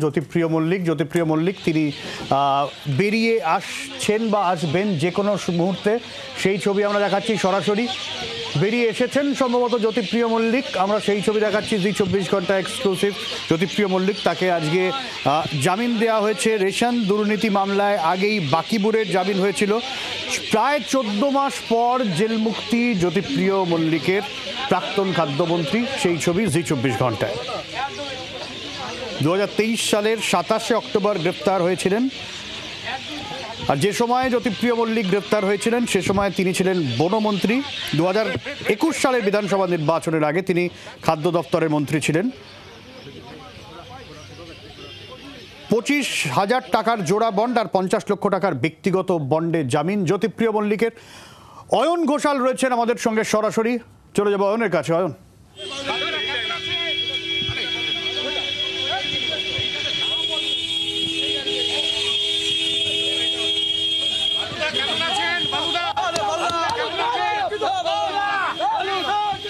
জ্যোতিপ্রিয় মল্লিক তিনি বেরিয়ে আসছেন বা আসবেন যে কোনো মুহূর্তে, সেই ছবি আমরা দেখাচ্ছি সরাসরি। বেরিয়ে এসেছেন সম্ভবত জ্যোতিপ্রিয় মল্লিক, আমরা সেই ছবি দেখাচ্ছি জি 24 ঘন্টা এক্সক্লুসিভ। জ্যোতিপ্রিয় মল্লিক, তাকে আজকে জামিন দেওয়া হয়েছে রেশন দুর্নীতি মামলায়। আগেই বাকিবুরের জামিন হয়েছিল। প্রায় 14 মাস পর জেল মুক্তি জ্যোতিপ্রিয় মল্লিকের, প্রাক্তন খাদ্যমন্ত্রী, সেই ছবি জি 24 ঘন্টায়। 2023 সালের 27শে অক্টোবর গ্রেপ্তার হয়েছিলেন। আর যে সময় জ্যোতিপ্রিয় মল্লিক গ্রেপ্তার হয়েছিলেন সে সময় তিনি ছিলেন বনমন্ত্রী। 2021 সালের বিধানসভা নির্বাচনের আগে তিনি খাদ্য দপ্তরের মন্ত্রী ছিলেন। 25,000 টাকার জোড়া বন্ড আর 50 লক্ষ টাকার ব্যক্তিগত বন্ডে জামিন জ্যোতিপ্রিয় মল্লিকের। অয়ন ঘোষাল রয়েছেন আমাদের সঙ্গে সরাসরি, চলে যাবো অয়নের কাছে। অয়ন,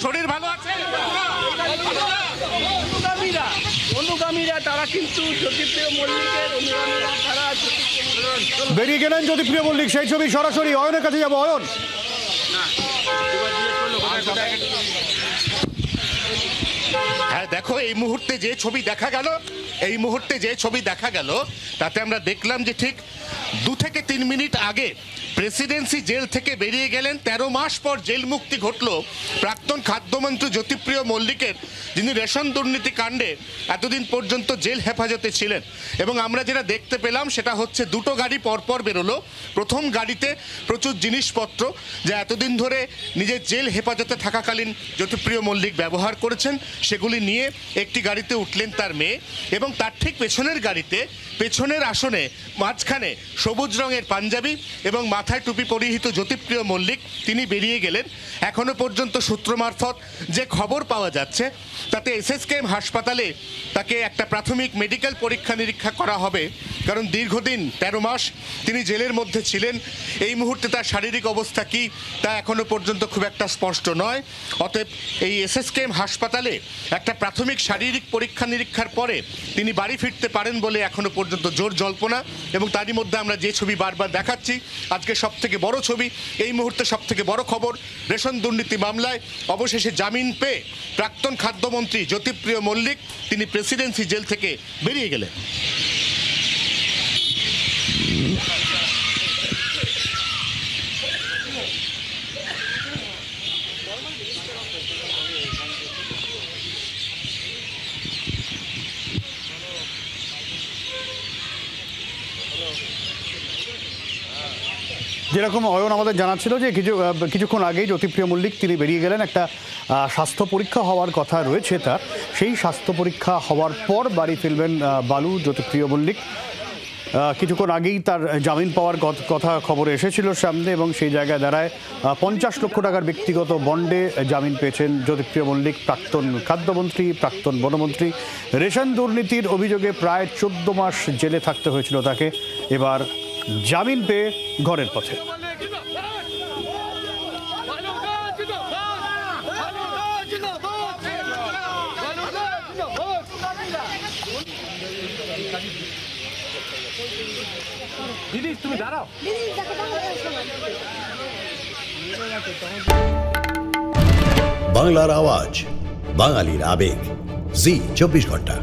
শরীর ভালো আছে? অনুগামীরা তারা কিন্তু জ্যোতিপ্রিয় মল্লিকের অনুগামীরা তারা বেরিয়ে গেলেন জ্যোতিপ্রিয় মল্লিক, সেই ছবি সরাসরি অয়নের কাছে যাবো। অয়ন, হ্যাঁ দেখো, এই মুহূর্তে যে ছবি দেখা গেল তাতে আমরা দেখলাম যে ঠিক 2 থেকে 3 মিনিট আগে প্রেসিডেন্সি জেল থেকে বেরিয়ে গেলেন। 13 মাস পর জেল মুক্তি ঘটল প্রাক্তন খাদ্যমন্ত্রী জ্যোতিপ্রিয় মল্লিকের, যিনি রেশন দুর্নীতি কাণ্ডে এতদিন পর্যন্ত জেল হেফাজতে ছিলেন। এবং আমরা যেটা দেখতে পেলাম সেটা হচ্ছে 2টো গাড়ি পরপর বেরোলো। প্রথম গাড়িতে প্রচুর জিনিসপত্র যা এতদিন ধরে নিজের জেল হেফাজতে থাকাকালীন জ্যোতিপ্রিয় মল্লিক ব্যবহার করেছেন, সেগুলি নিয়ে একটি গাড়িতে উঠলেন তার মেয়ে। এবং তার ঠিক পেছনের গাড়িতে, পেছনের আসনে মাঝখানে সবুজ রঙের পাঞ্জাবি এবং মাথায় টুপি পরিহিত জ্যোতিপ্রিয় মল্লিক তিনি বেরিয়ে গেলেন। এখনো পর্যন্ত সূত্র মারফত যে খবর পাওয়া যাচ্ছে তাতে SSKM হাসপাতালে তাকে একটা প্রাথমিক মেডিকেল পরীক্ষা নিরীক্ষা করা হবে, কারণ দীর্ঘদিন 13 মাস তিনি জেলের মধ্যে ছিলেন। এই মুহূর্তে তার শারীরিক অবস্থা কি তা এখনো পর্যন্ত খুব একটা স্পষ্ট নয়। অতএব এই SSKM হাসপাতালে একটা প্রাথমিক শারীরিক পরীক্ষা নিরীক্ষার পরে তিনি বাড়ি ফিরতে পারেন বলে এখনো পর্যন্ত জোর জল্পনা। এবং তারই মধ্যে আমরা যে ছবি বারবার দেখাচ্ছি, আজকে সবথেকে বড় ছবি, এই মুহূর্তে সবথেকে বড় খবর, রেশন দুর্নীতি মামলায় অবশেষে জামিন পেয়ে প্রাক্তন খাদ্যমন্ত্রী জ্যোতিপ্রিয় মল্লিক তিনি প্রেসিডেন্সি জেল থেকে বেরিয়ে গেলেন। যেরকম অয়ন আমাদের জানাচ্ছিল যে কিছুক্ষণ আগেই জ্যোতিপ্রিয় মল্লিক তিনি বেরিয়ে গেলেন। একটা স্বাস্থ্য পরীক্ষা হওয়ার কথা রয়েছে তার, সেই স্বাস্থ্য পরীক্ষা হওয়ার পর বাড়ি ফিরবেন বালু জ্যোতিপ্রিয় মল্লিক। কিছুক্ষণ আগেই তার জামিন পাওয়ার কথা খবরে এসেছিল সামনে, এবং সেই জায়গায় দাঁড়ায় 50 লক্ষ টাকার ব্যক্তিগত বন্ডে জামিন পেয়েছেন জ্যোতিপ্রিয় মল্লিক, প্রাক্তন খাদ্যমন্ত্রী, প্রাক্তন বনমন্ত্রী। রেশন দুর্নীতির অভিযোগে প্রায় 14 মাস জেলে থাকতে হয়েছিল তাকে, এবার জামিন পেয়ে ঘরের পথে। বাংলার আওয়াজ, বাঙালির আবেগ, জি 24 ঘন্টা।